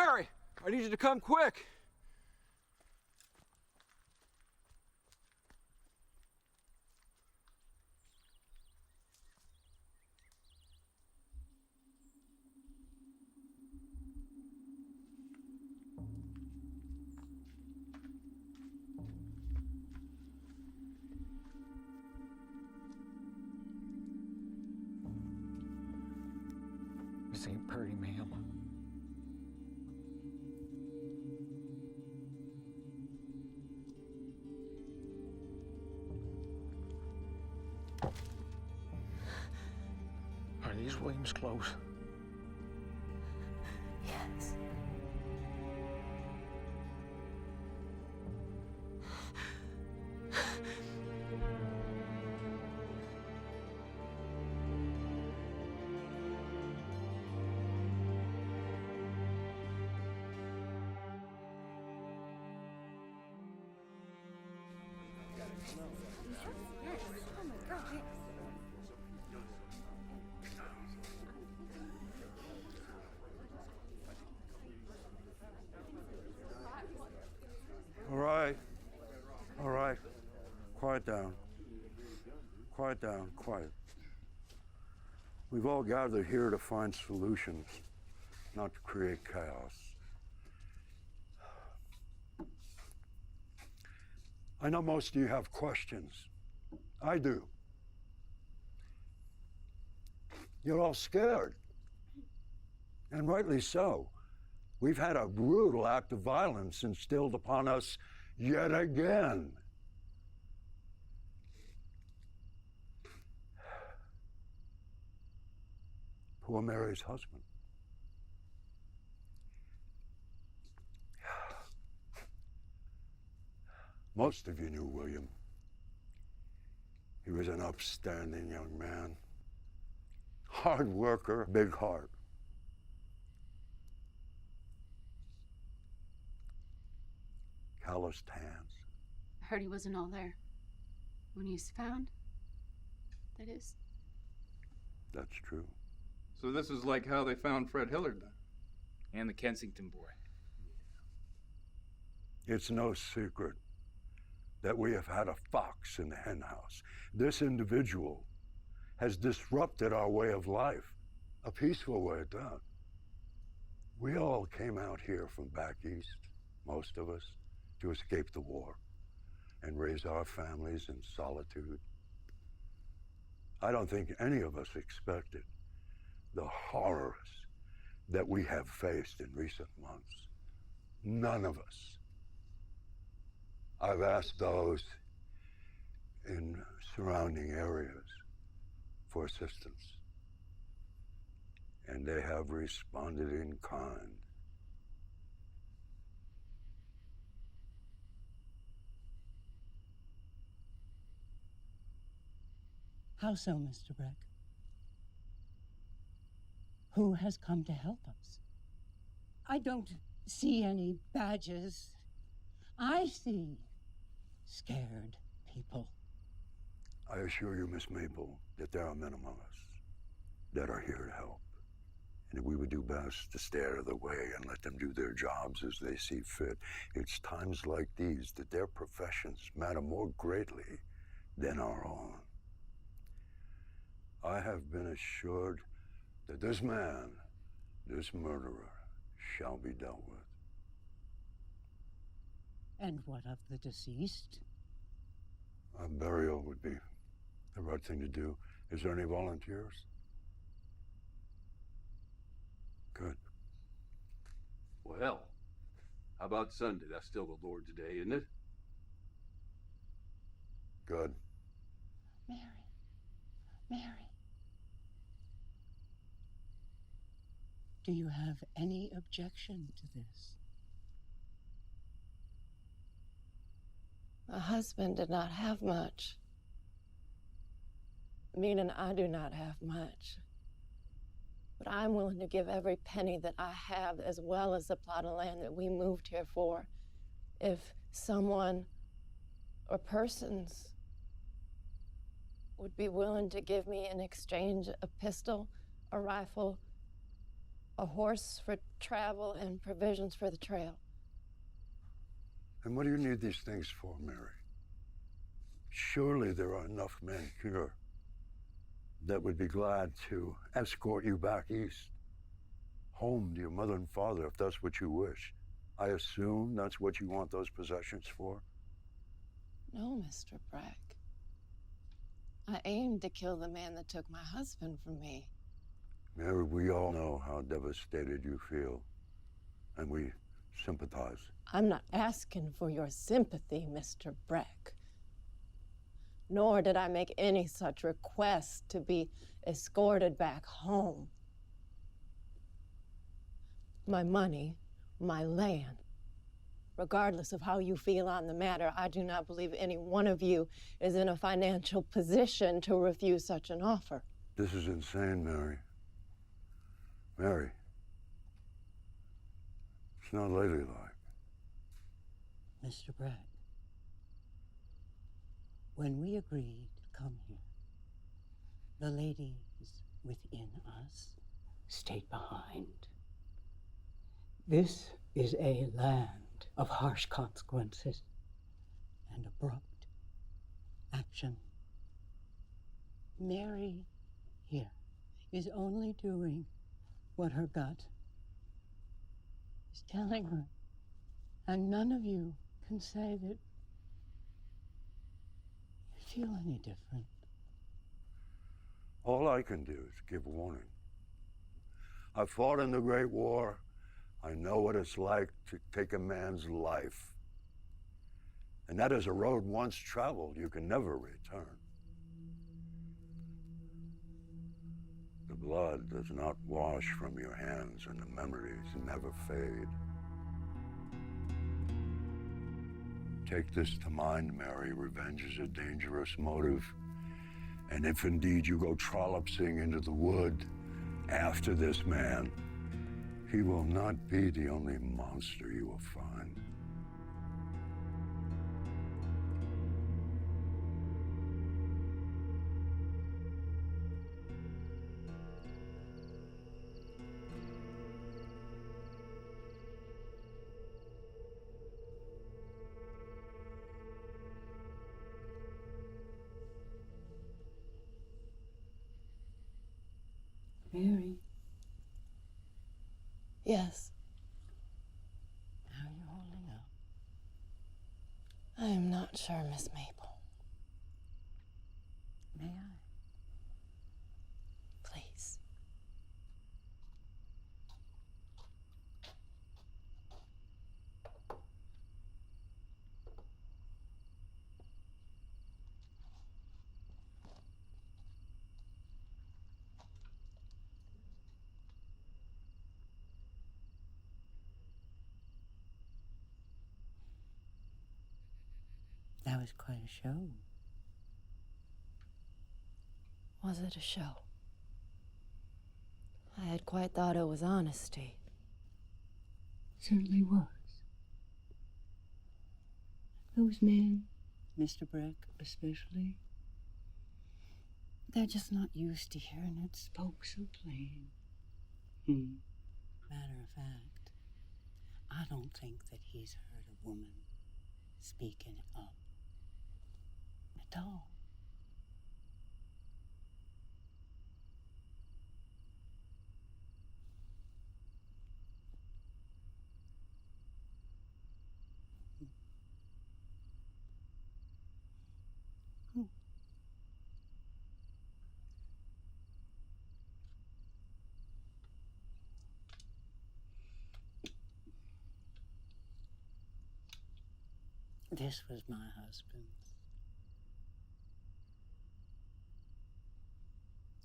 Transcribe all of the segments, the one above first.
Mary, I need you to come quick. This ain't pretty, ma'am. Are these Williams clothes? Yes. All right. Quiet down. Quiet down, quiet. We've all gathered here to find solutions, not to create chaos. I know most of you have questions. I do. You're all scared. And rightly so. We've had a brutal act of violence instilled upon us yet again. Poor Mary's husband. Most of you knew William. He was an upstanding young man. Hard worker, big heart. Calloused hands. I heard he wasn't all there when he was found. That is. That's true. So this is like how they found Fred Hillard then? And the Kensington boy. It's no secret that we have had a fox in the hen house. This individual has disrupted our way of life, a peaceful way at that. We all came out here from back east, most of us, to escape the war and raise our families in solitude. I don't think any of us expected the horrors that we have faced in recent months. None of us. I've asked those in surrounding areas for assistance, and they have responded in kind. How so, Mr. Breck? Who has come to help us? I don't see any badges. I see scared people. I assure you, Miss Maple, that there are men among us that are here to help. And that we would do best to stay out of the way and let them do their jobs as they see fit. It's times like these that their professions matter more greatly than our own. I have been assured that this man, this murderer, shall be dealt with. And what of the deceased? A burial would be the right thing to do. Is there any volunteers? Good. Well, how about Sunday? That's still the Lord's Day, isn't it? Good. Mary. Do you have any objection to this? My husband did not have much. Meaning I do not have much. But I'm willing to give every penny that I have, as well as the plot of land that we moved here for, if someone or persons would be willing to give me in exchange a pistol, a rifle, a horse for travel and provisions for the trail. And what do you need these things for, Mary? Surely there are enough men here that would be glad to escort you back east, home to your mother and father, if that's what you wish. I assume that's what you want those possessions for? No, Mr. Breck. I aimed to kill the man that took my husband from me. Mary, we all know how devastated you feel, and we sympathize. I'm not asking for your sympathy, Mr. Breck. Nor did I make any such request to be escorted back home. My money, my land. Regardless of how you feel on the matter, I do not believe any one of you is in a financial position to refuse such an offer. This is insane, Mary. Mary, it's not ladylike. Mr. Bragg, when we agreed to come here, the ladies within us stayed behind. This is a land of harsh consequences and abrupt action. Mary here is only doing what her gut is telling her. And none of you can say that you feel any different. All I can do is give warning. I fought in the Great War. I know what it's like to take a man's life. And that is a road once traveled, you can never return. The blood does not wash from your hands, and the memories never fade. Take this to mind, Mary. Revenge is a dangerous motive. And if indeed you go trollopsing into the wood after this man, he will not be the only monster you will find. Mary, Yes, how are you holding up? I am not sure, Miss Maple. May I? Please. That was quite a show. Was it a show? I had quite thought it was honesty. Certainly was. Those men, Mr. Breck especially, they're just not used to hearing it spoke so plain. Matter of fact, I don't think that he's heard a woman speaking up at all. This was my husband.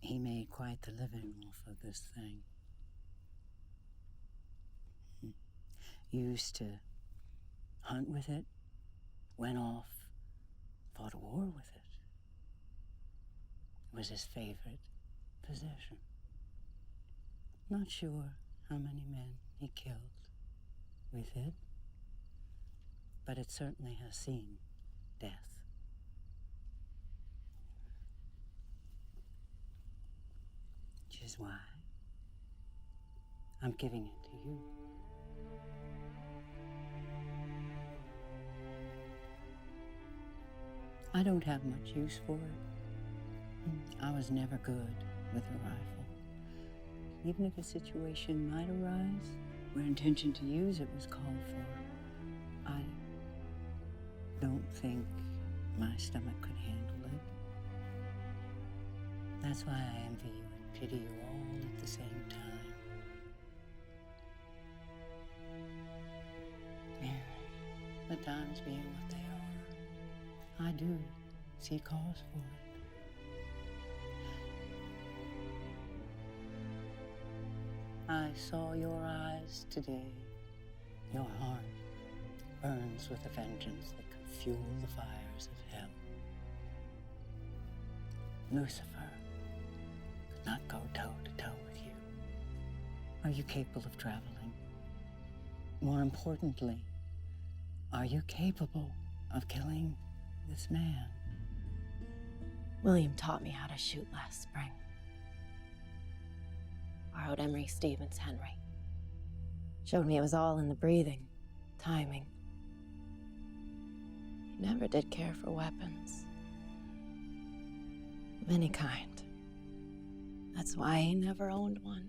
He made quite the living off of this thing. Used to hunt with it, went off, fought a war with it. It was his favorite possession. Not sure how many men he killed with it, but it certainly has seen death. Which is why I'm giving it to you. I don't have much use for it. I was never good with a rifle. Even if a situation might arise where intention to use it was called for, I don't think my stomach could handle it. That's why I envy you and pity you all at the same time. Yeah, the times being what they are, I do see cause for it. I saw your eyes today. Your heart burns with a vengeance that could fuel the fires of hell. Lucifer could not go toe to toe with you. Are you capable of traveling? More importantly, are you capable of killing this man? William taught me how to shoot last spring. Borrowed Emery Stevens' Henry. Showed me it was all in the breathing, timing. He never did care for weapons. Of any kind. That's why he never owned one.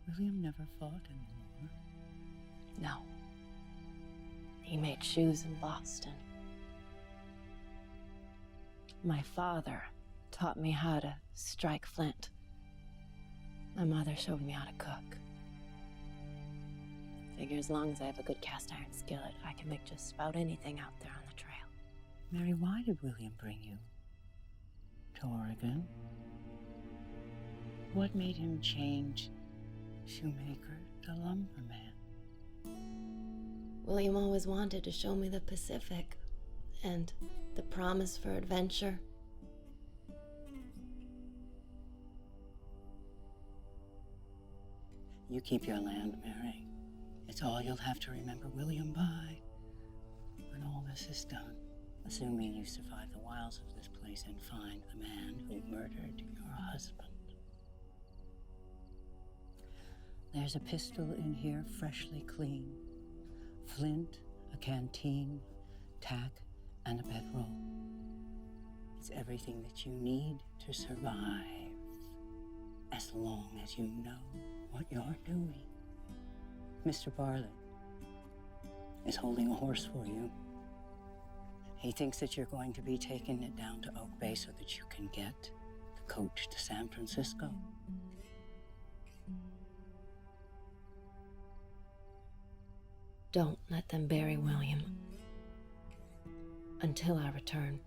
William never fought in the war. No. He made shoes in Boston. My father taught me how to strike flint. My mother showed me how to cook. Figure as long as I have a good cast iron skillet, I can make just about anything out there on the trail. Mary, why did William bring you to Oregon? What made him change shoemaker to lumberman? William always wanted to show me the Pacific and the promise for adventure. You keep your land, Mary. It's all you'll have to remember William by when all this is done. Assuming you survive the wiles of this place and find the man who murdered your husband. There's a pistol in here, freshly clean. Flint, a canteen, tack, and a bedroll. It's everything that you need to survive, as long as you know what you're doing. Mr. Bartlett is holding a horse for you. He thinks that you're going to be taking it down to Oak Bay so that you can get the coach to San Francisco. Don't let them bury William until I return.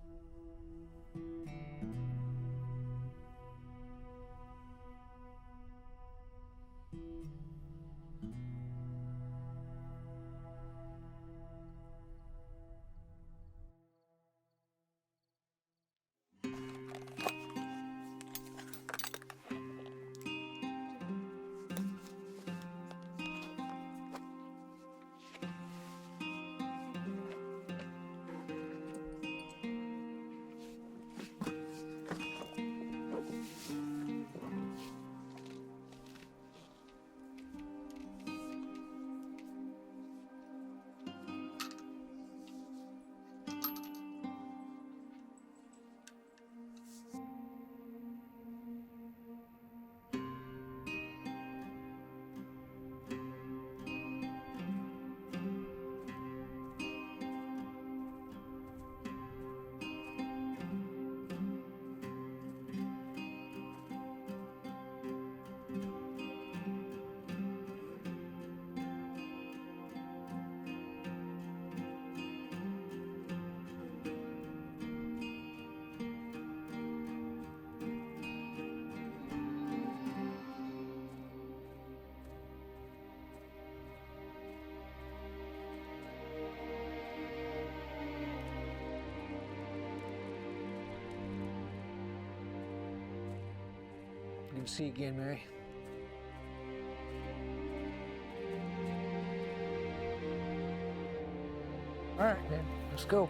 Good to see you again, Mary. All right, man, let's go.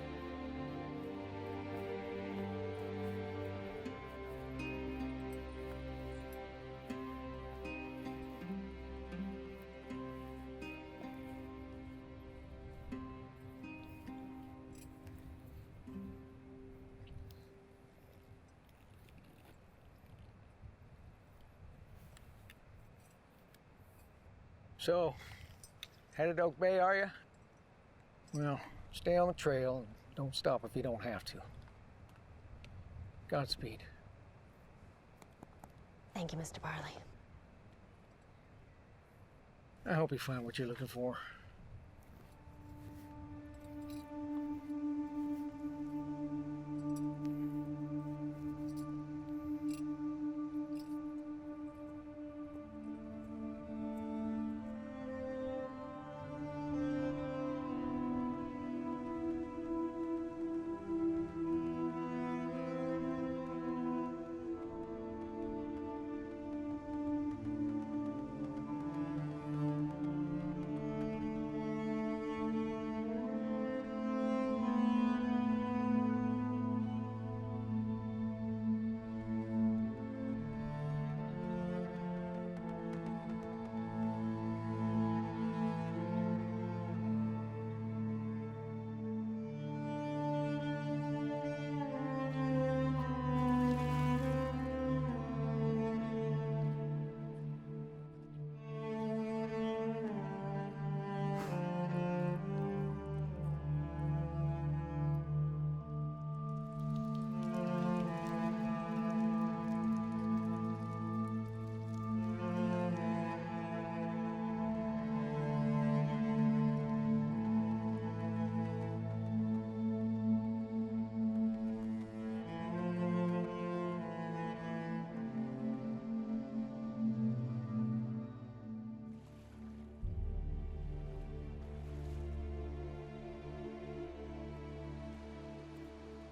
So, headed Oak Bay, are you? Well, stay on the trail and don't stop if you don't have to. Godspeed. Thank you, Mr. Barley. I hope you find what you're looking for.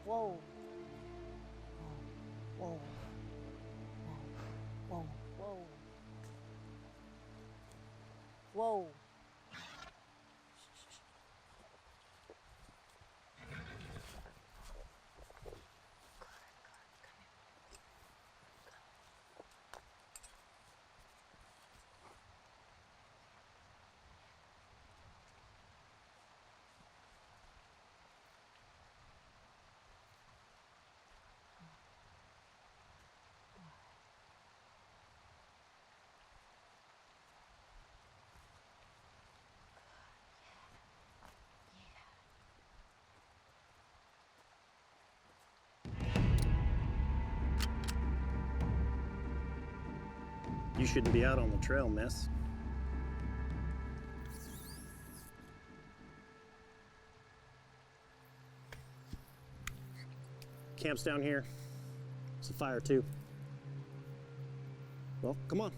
Whoa. Whoa. Whoa. Whoa. Whoa. You shouldn't be out on the trail, miss. Camp's down here. It's a fire too. Well, come on.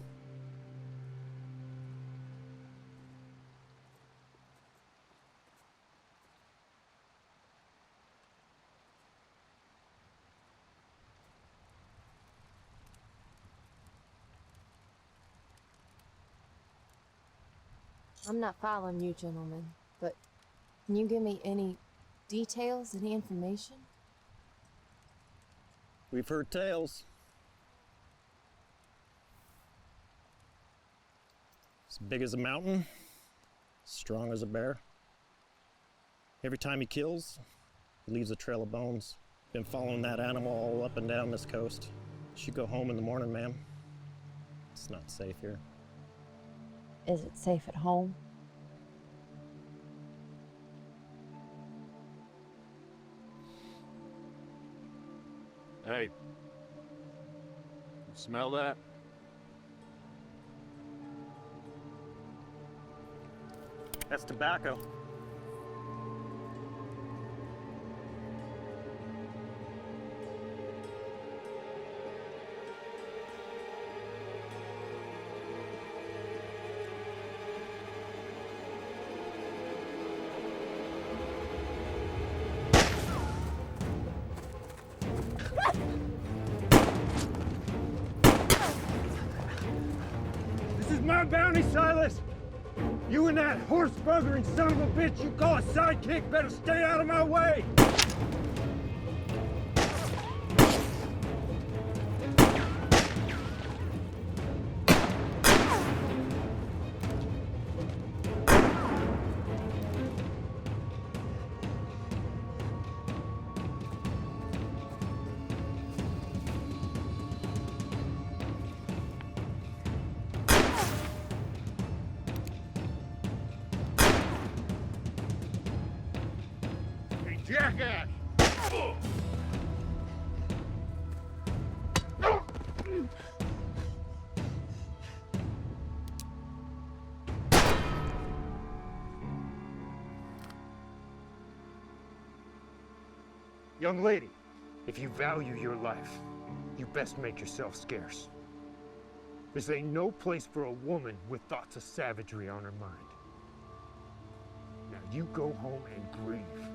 I'm not following you, gentlemen, but can you give me any details, any information? We've heard tales. As big as a mountain, strong as a bear. Every time he kills, he leaves a trail of bones. Been following that animal all up and down this coast. Should go home in the morning, ma'am. It's not safe here. Is it safe at home? Hey, you smell that? That's tobacco. This is my bounty, Silas! You and that horse-buggering son of a bitch you call a sidekick better stay out of my way! Young lady, if you value your life, you best make yourself scarce. This ain't no place for a woman with thoughts of savagery on her mind. Now you go home and grieve.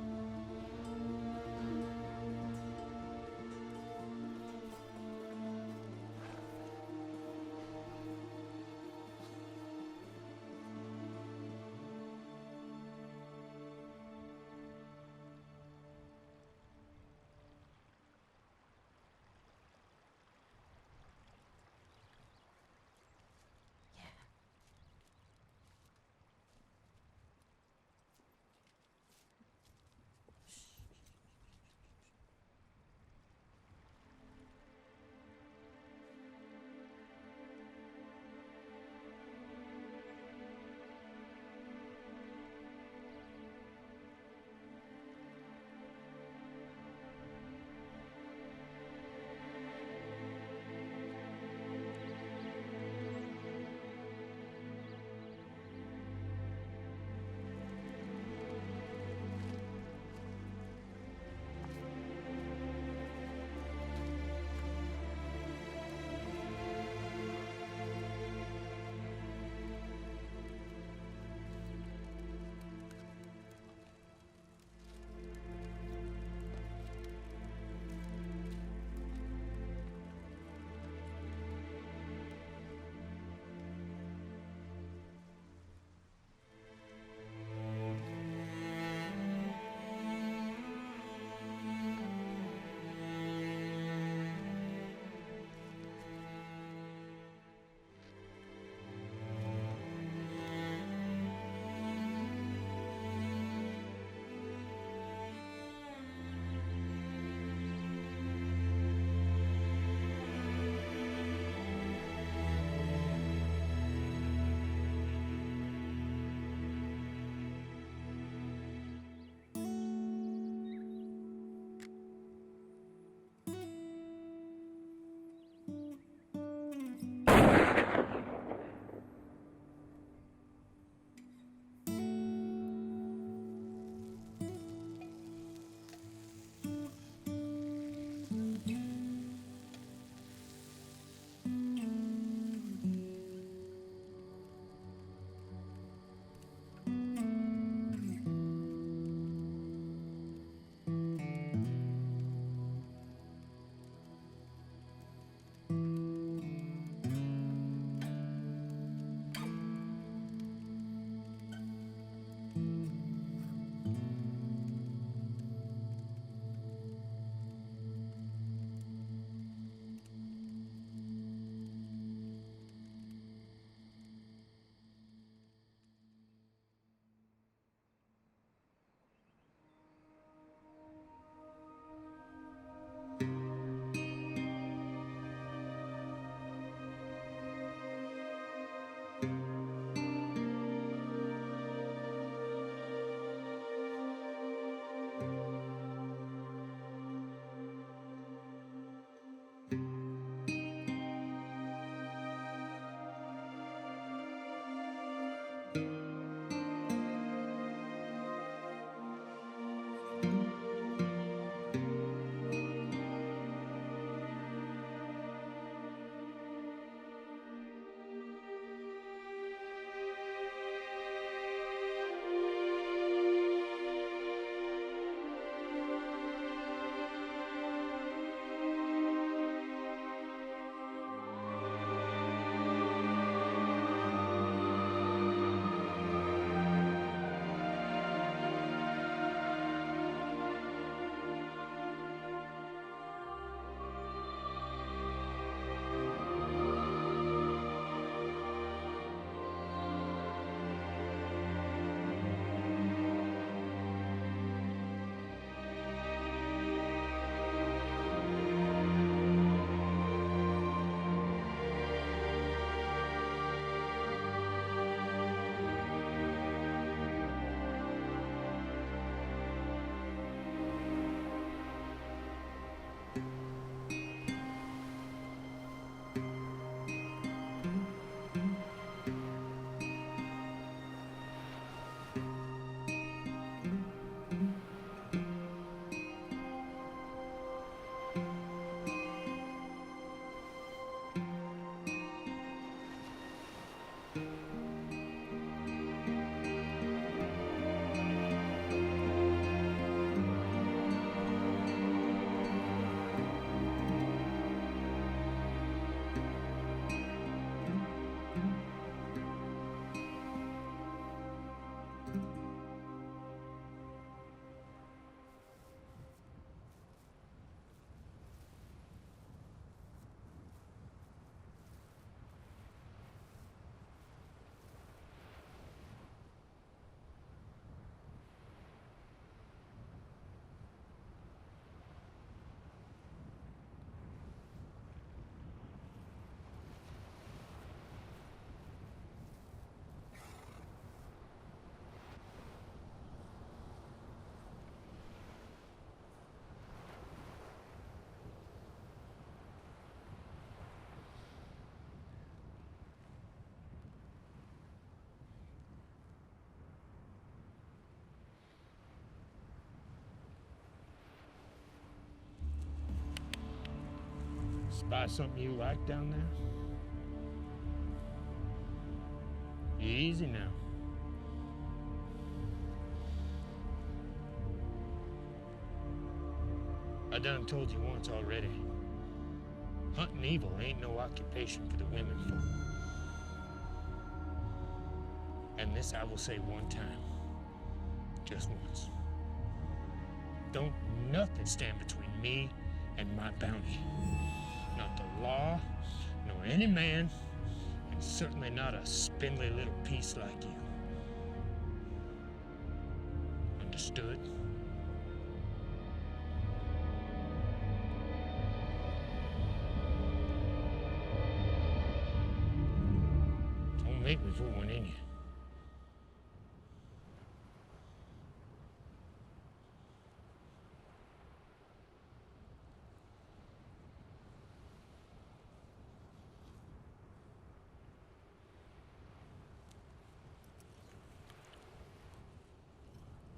Spot something you like down there? Easy now. I done told you once already. Hunting evil ain't no occupation for the women folk. And this I will say one time. Just once. Don't nothing stand between me and my bounty. Not the law, nor any man, and certainly not a spindly little piece like you. Understood? Don't make me put one in you.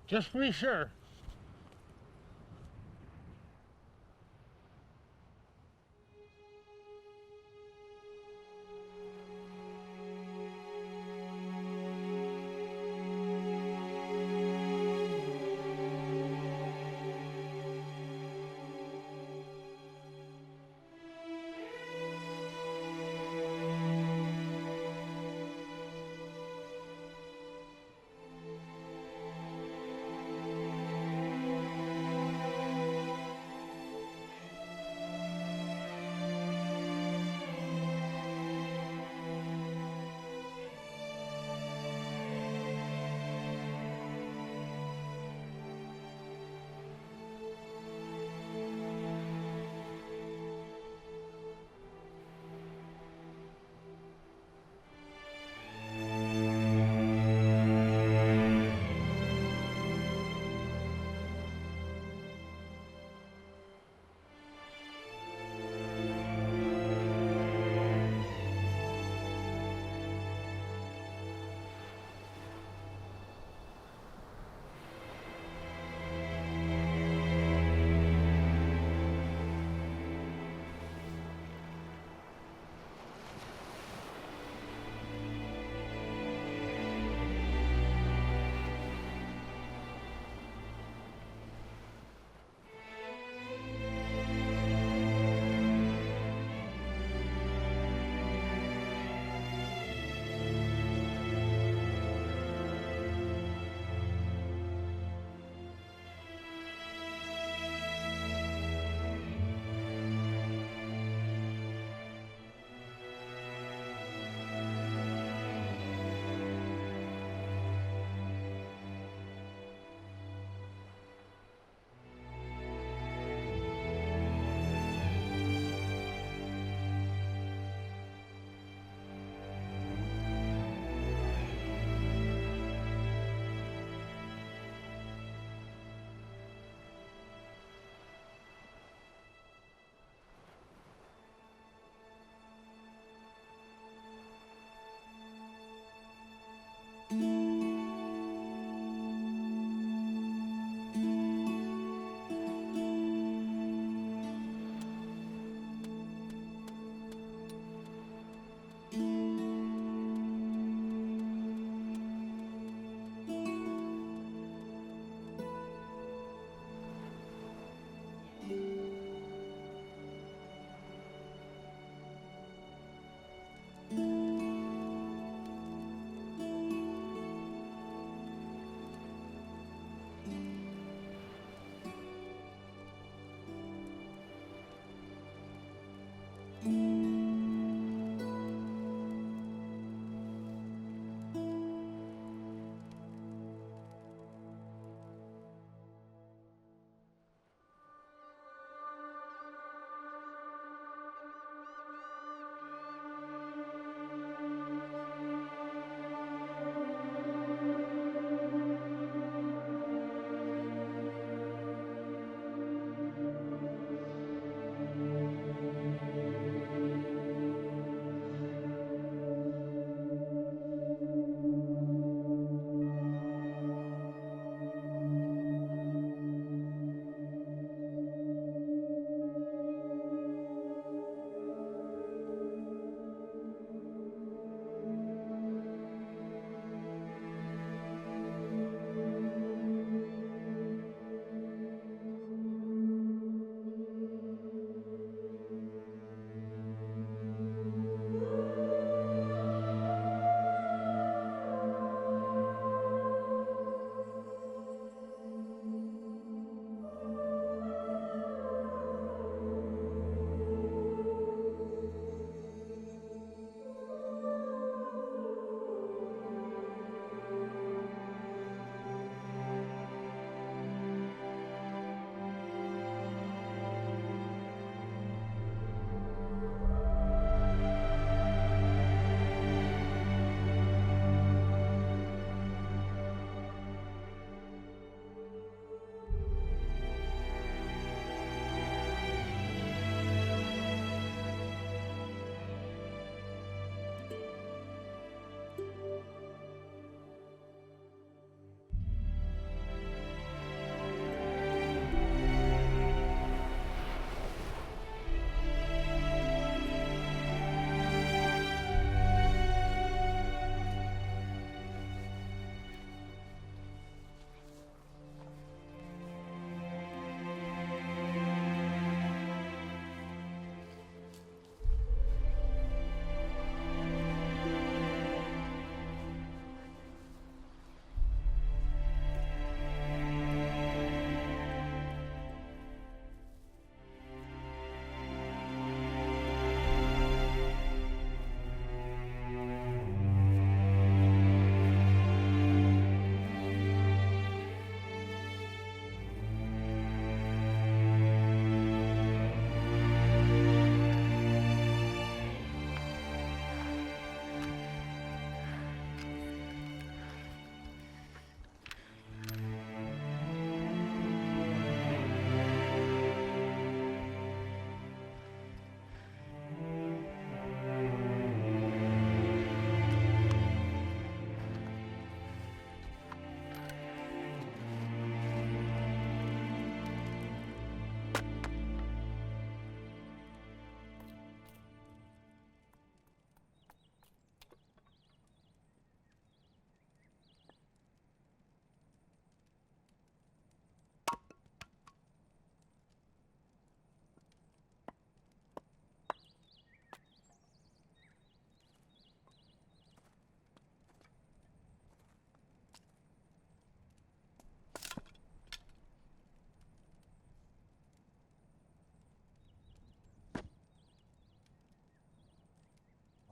Just to be sure.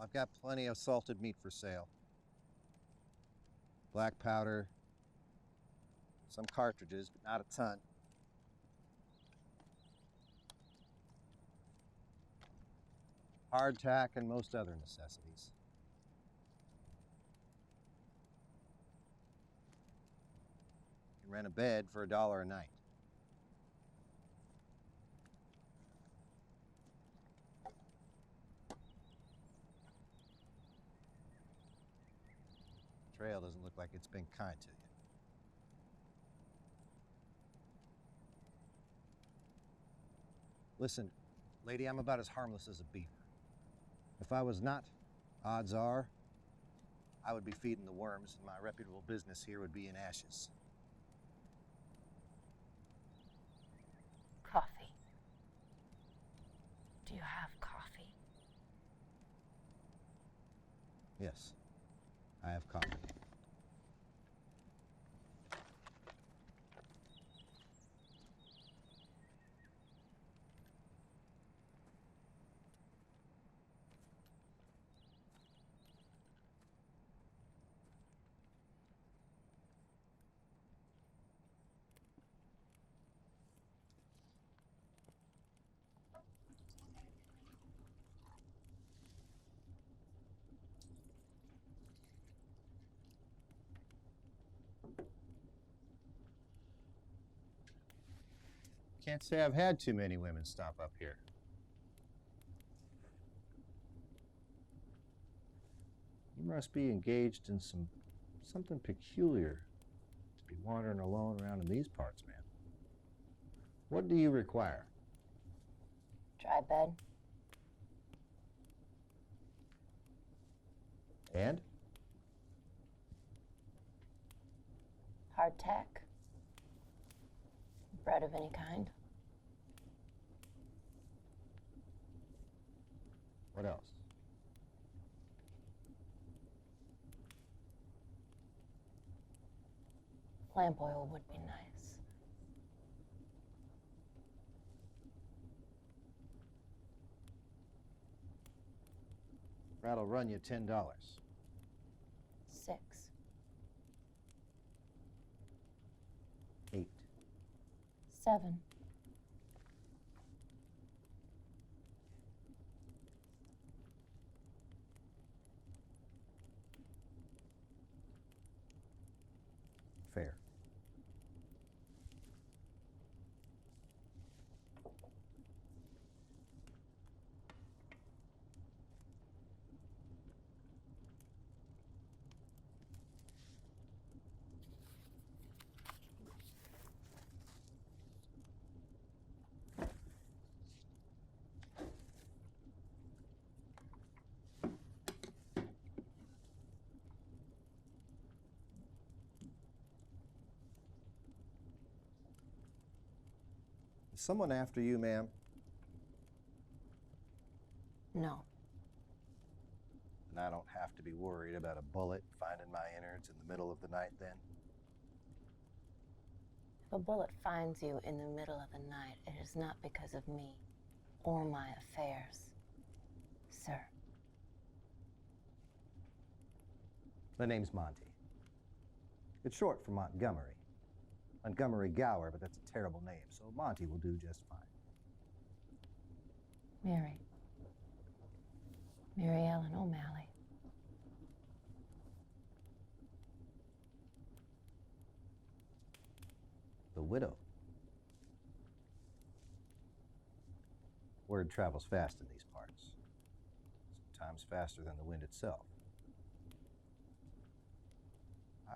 I've got plenty of salted meat for sale. Black powder, some cartridges, but not a ton. Hardtack and most other necessities. You can rent a bed for $1 a night. Trail doesn't look like it's been kind to you. Listen, lady, I'm about as harmless as a beaver. If I was not, odds are, I would be feeding the worms and my reputable business here would be in ashes. Coffee. Do you have coffee? Yes, I have coffee. Can't say I've had too many women stop up here. You must be engaged in something peculiar to be wandering alone around in these parts, man. What do you require? Dry bed. And? Hardtack. Bread of any kind. What else? Lamp oil would be nice. That'll run you $10. 6. 8. 7. Fair. Is someone after you, ma'am? No. And I don't have to be worried about a bullet finding my innards in the middle of the night then? If a bullet finds you in the middle of the night, it is not because of me or my affairs, sir. The name's Monty. It's short for Montgomery. Montgomery Gower, but that's a terrible name, so Monty will do just fine. Mary. Mary Ellen O'Malley. The widow. Word travels fast in these parts. Sometimes faster than the wind itself.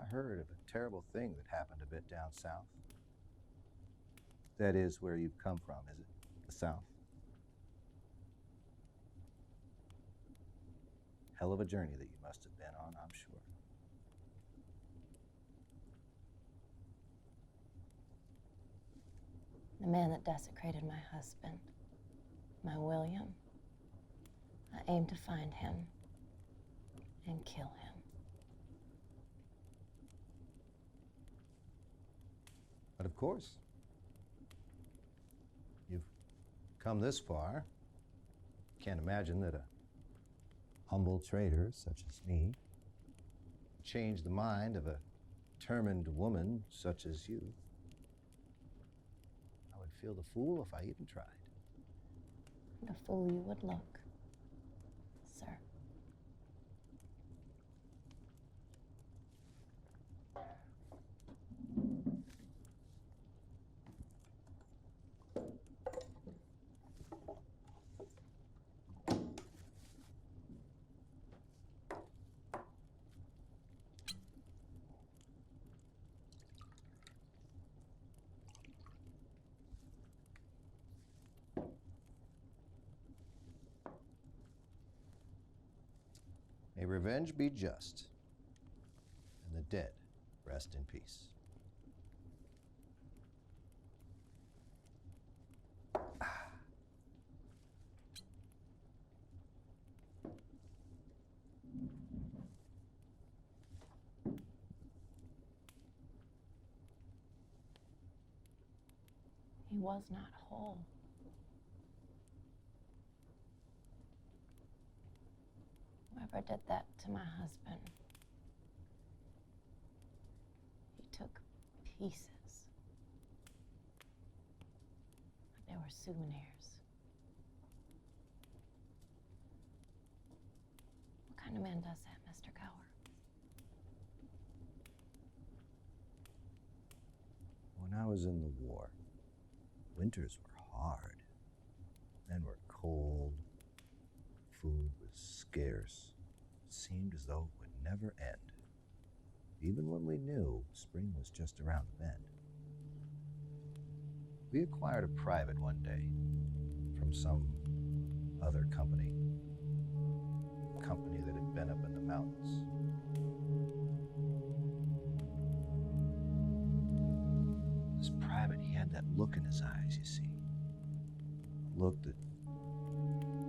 I heard of a terrible thing that happened a bit down south. That is where you've come from, is it? The South? Hell of a journey that you must have been on, I'm sure. The man that desecrated my husband, my William. I aim to find him and kill him. But of course, you've come this far. Can't imagine that a humble traders such as me change the mind of a determined woman such as you, I would feel the fool if I even tried. The fool you would look, sir. May revenge be just, and the dead rest in peace. He was not whole. Whoever did that to my husband, he took pieces. They were souvenirs. What kind of man does that, Mr. Gower? When I was in the war, winters were hard. Men were cold. Food was scarce. It seemed as though it would never end, even when we knew spring was just around the bend. We acquired a private one day from some other company, a company that had been up in the mountains. This private, he had that look in his eyes, you see. A look that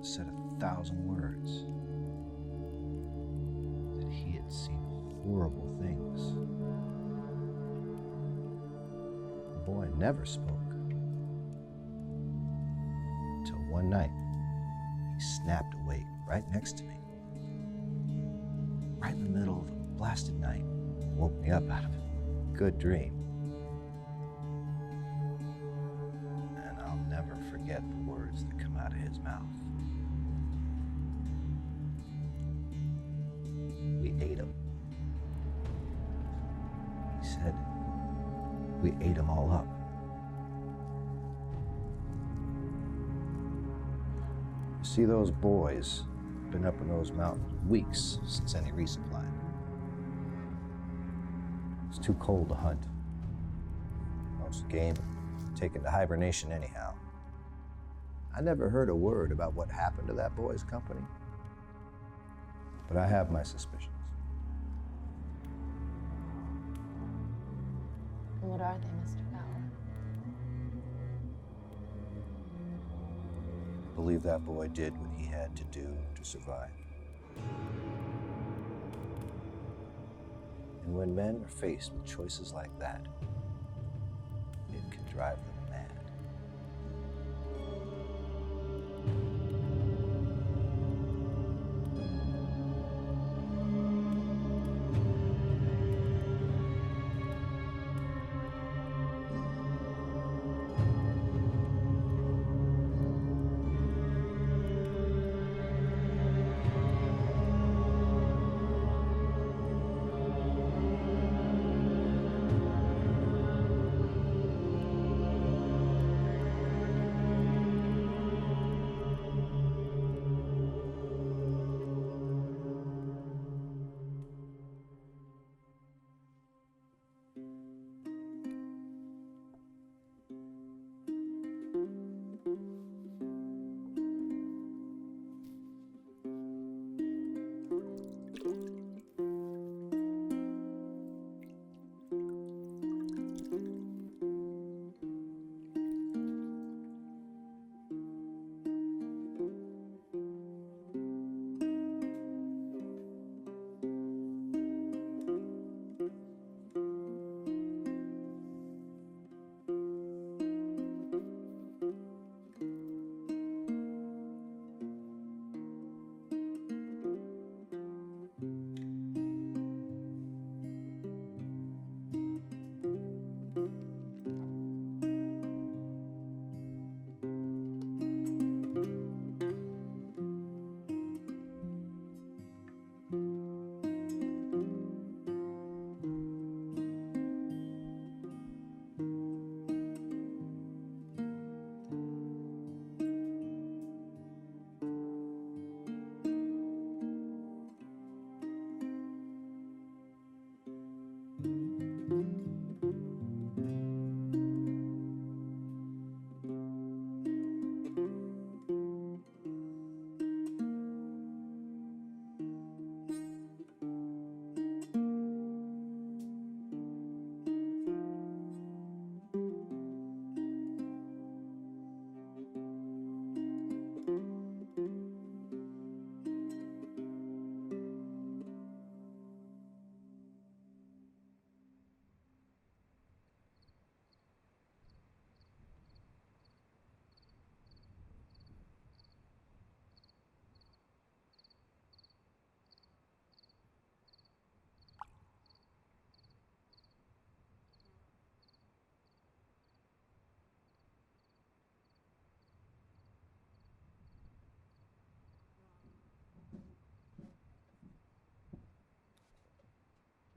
said 1,000 words. That he had seen horrible things. The boy never spoke. Until one night, he snapped awake right next to me. Right in the middle of a blasted night. Woke me up out of a good dream. And I'll never forget the words that come out of his mouth. We ate him. He said, we ate them all up. You see, those boys have been up in those mountains weeks since any resupply. It's too cold to hunt. Most game taken to hibernation anyhow. I never heard a word about what happened to that boy's company, but I have my suspicions. What are they, Mr. Gower? I believe that boy did what he had to do to survive. And when men are faced with choices like that, it can drive them mad.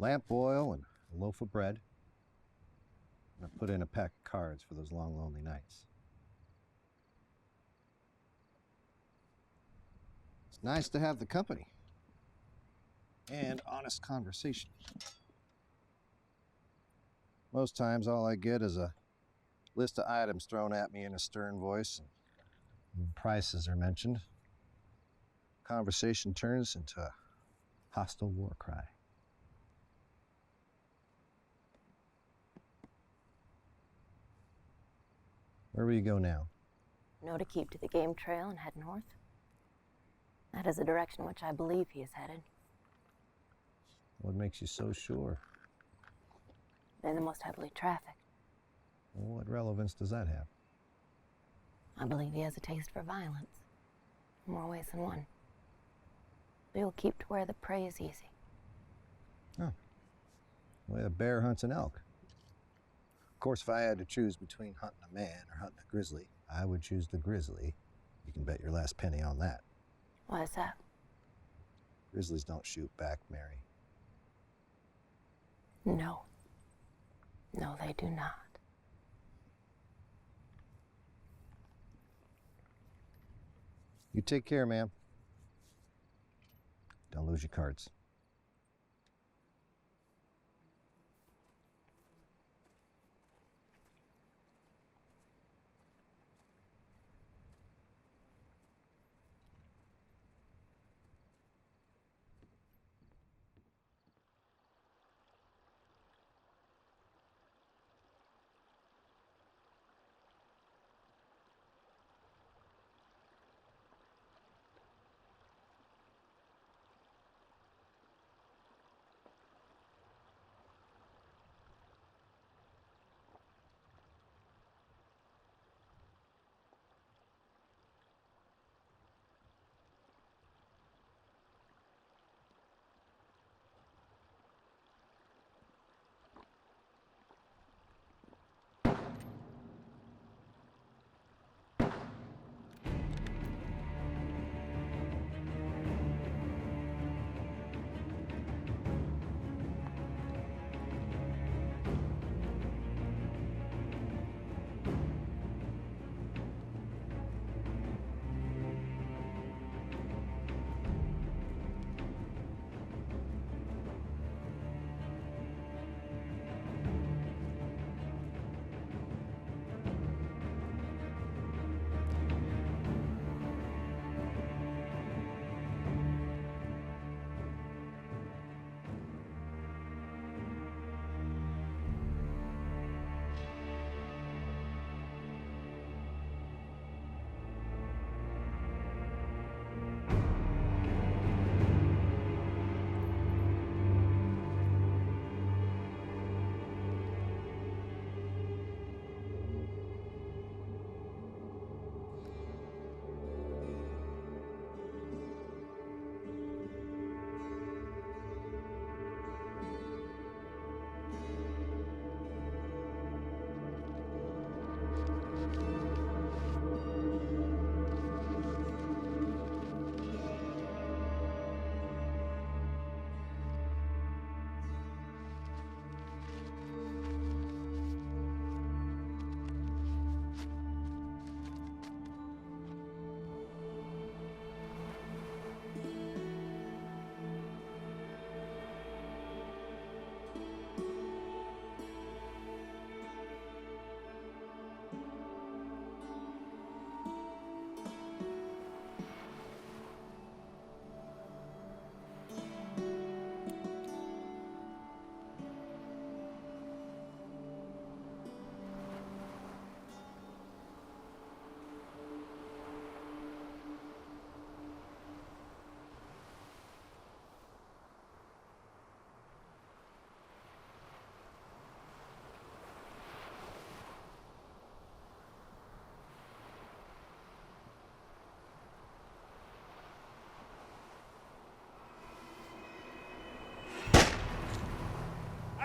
lamp oil and a loaf of bread. And I put in a pack of cards for those long, lonely nights. It's nice to have the company and honest conversation. Most times all I get is a list of items thrown at me in a stern voice, and when prices are mentioned, conversation turns into a hostile war cry. Where will you go now? No, to keep to the game trail and head north. That is the direction which I believe he is headed. What makes you so sure? They're the most heavily trafficked. Well, what relevance does that have? I believe he has a taste for violence. In more ways than one. But he'll keep to where the prey is easy. Oh. The way a bear hunts an elk. Of course, if I had to choose between hunting a man or hunting a grizzly, I would choose the grizzly. You can bet your last penny on that. Why is that? Grizzlies don't shoot back, Mary. No. No, they do not. You take care, ma'am. Don't lose your cards.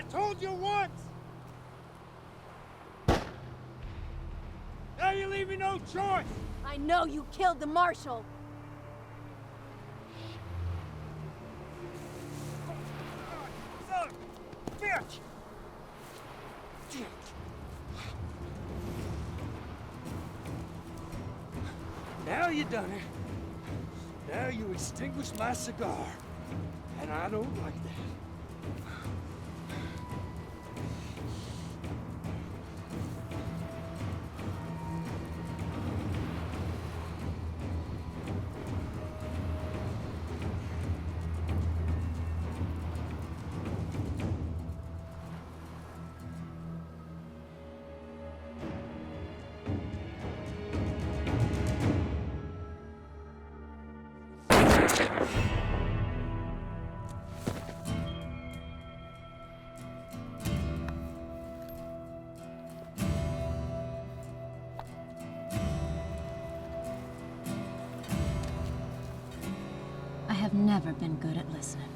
Told you once! Now you leave me no choice! I know you killed the marshal! Son, you done it. Now you extinguish my cigar. And I don't like that. I have never been good at listening.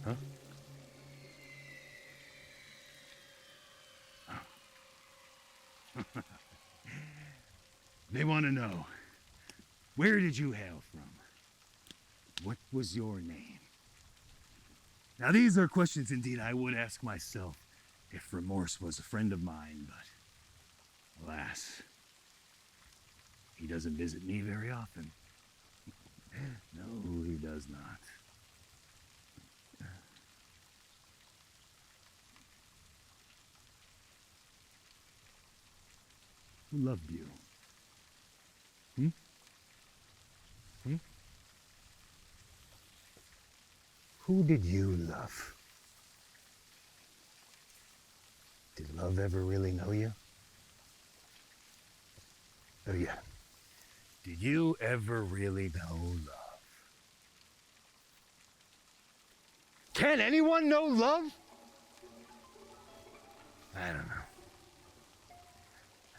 Huh? They want to know, where did you hail from? What was your name? Now, these are questions indeed I would ask myself if remorse was a friend of mine, but alas, he doesn't visit me very often. No, he does not. Who loved you? Hmm? Hmm? Who did you love? Did love ever really know you? Oh yeah. Did you ever really know love? Can anyone know love? I don't know.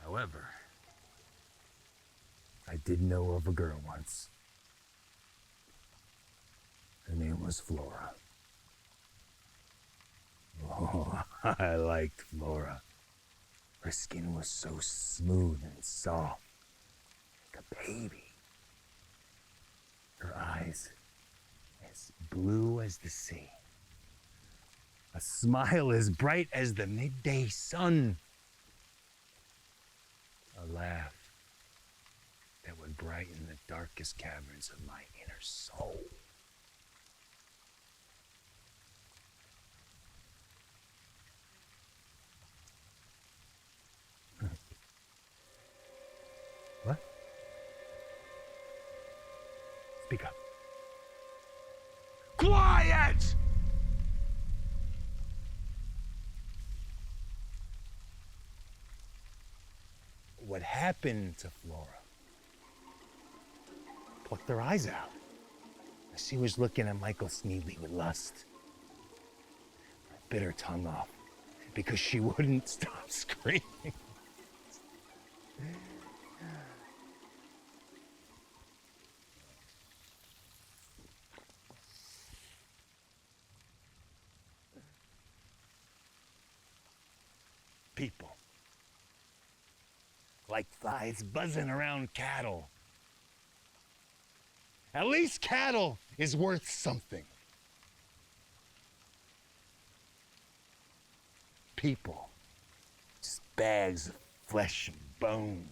However, I did know of a girl once. Her name was Flora. Oh, I liked Flora. Her skin was so smooth and soft, like a baby. Her eyes as blue as the sea. A smile as bright as the midday sun. A laugh that would brighten the darkest caverns of my inner soul. What? Speak up. Quiet! What happened to Flora? Plucked her eyes out. She was looking at Michael Sneedley with lust. I bit her tongue off because she wouldn't stop screaming. People. Like flies buzzing around cattle. At least cattle is worth something. People. Just bags of flesh and bone.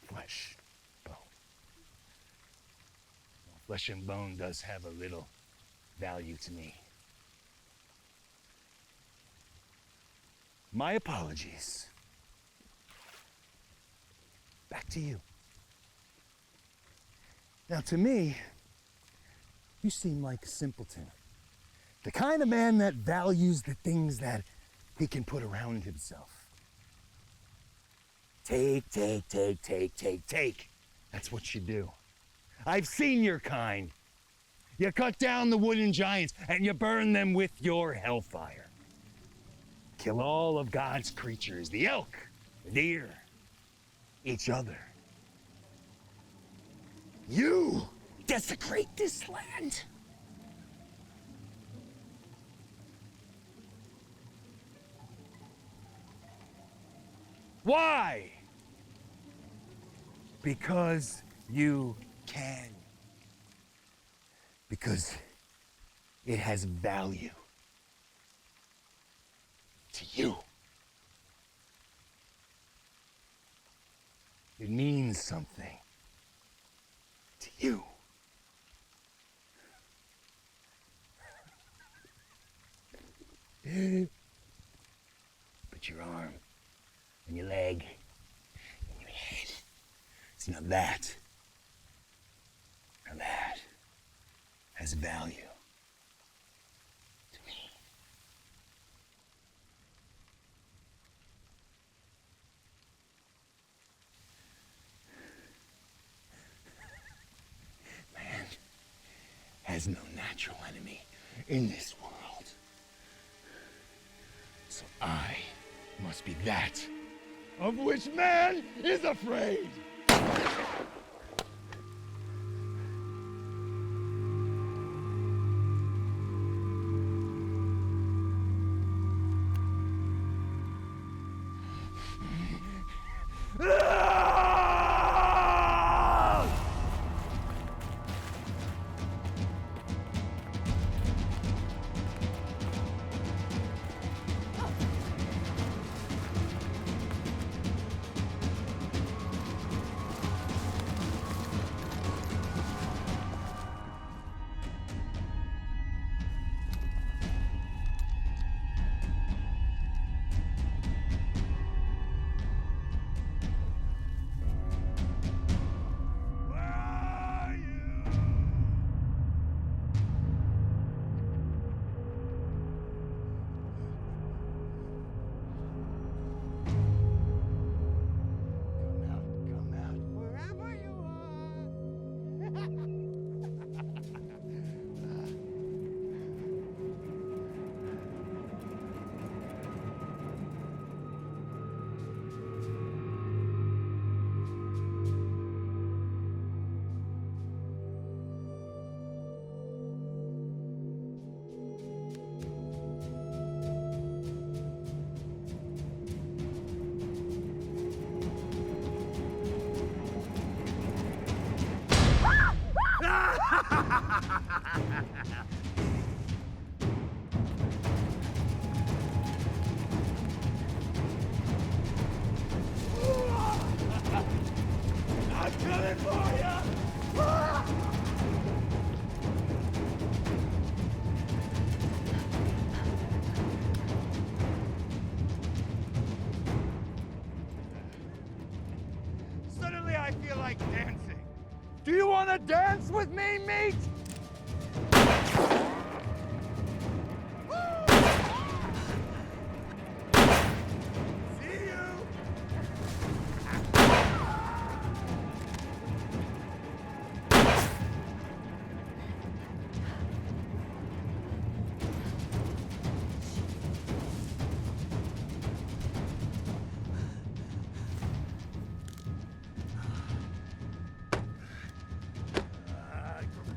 Flesh, bone. Well, flesh and bone does have a little value to me. My apologies. Back to you. Now, to me, you seem like a simpleton. The kind of man that values the things that he can put around himself. Take, take, take, take, take, take. That's what you do. I've seen your kind. You cut down the wooden giants and you burn them with your hellfire. Kill all of God's creatures, the elk, the deer, each other. You desecrate this land. Why? Because you can. Because it has value to you. It means something to you. But your arm and your leg and your head. See, now that has value to me. Man has no natural enemy in this world. So I must be that of which man is afraid. I'm coming for you! Suddenly I feel like dancing. Do you want to dance with me, meat? See you!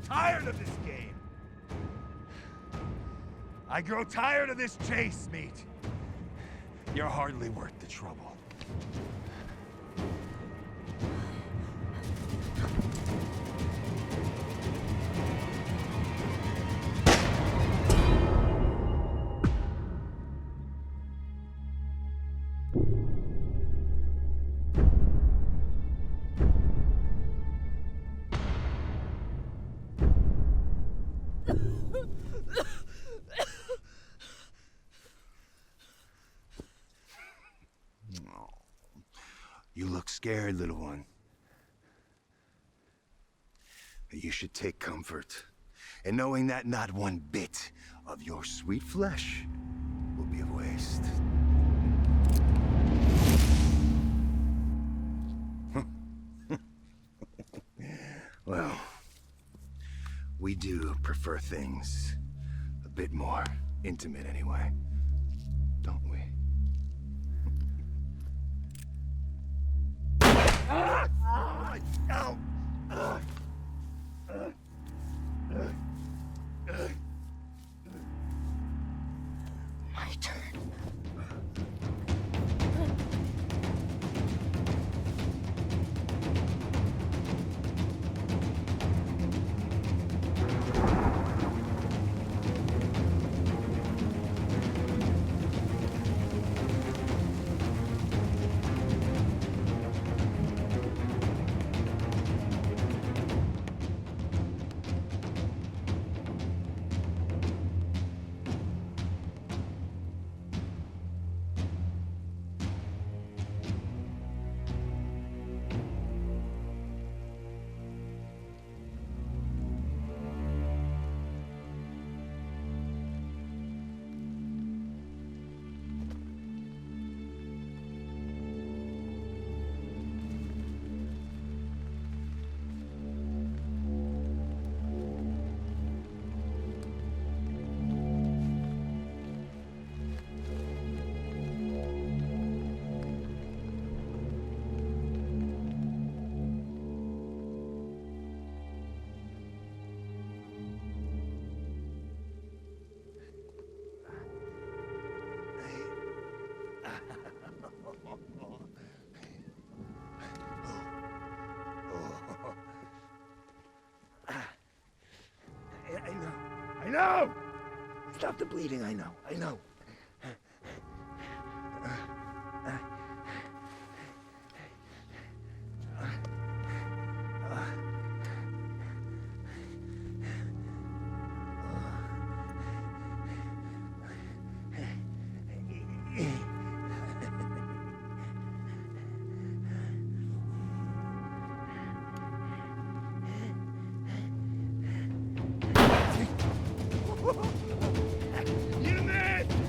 Tired of this game. I grow tired of this chase, meat. You're hardly worth the trouble. You look scared, little one. But you should take comfort in knowing that not one bit of your sweet flesh will be of waste. Well, we do prefer things a bit more intimate anyway, don't we? My turn. I know! Stop the bleeding, I know. You man!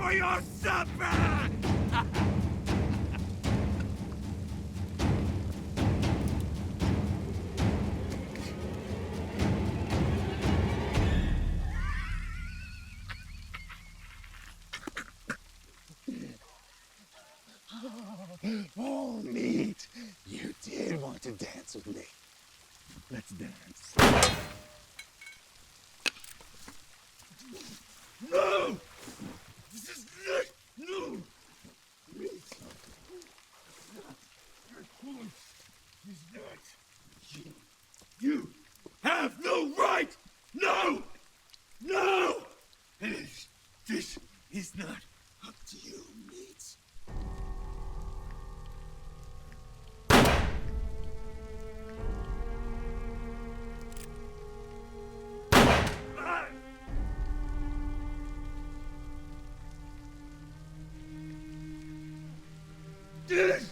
for your supper! Oh, neat. You did want to dance with me. Let's dance. No! This is not... No! Meat. Your choice is not... You have no right! No! No! This is not up to you, meat. This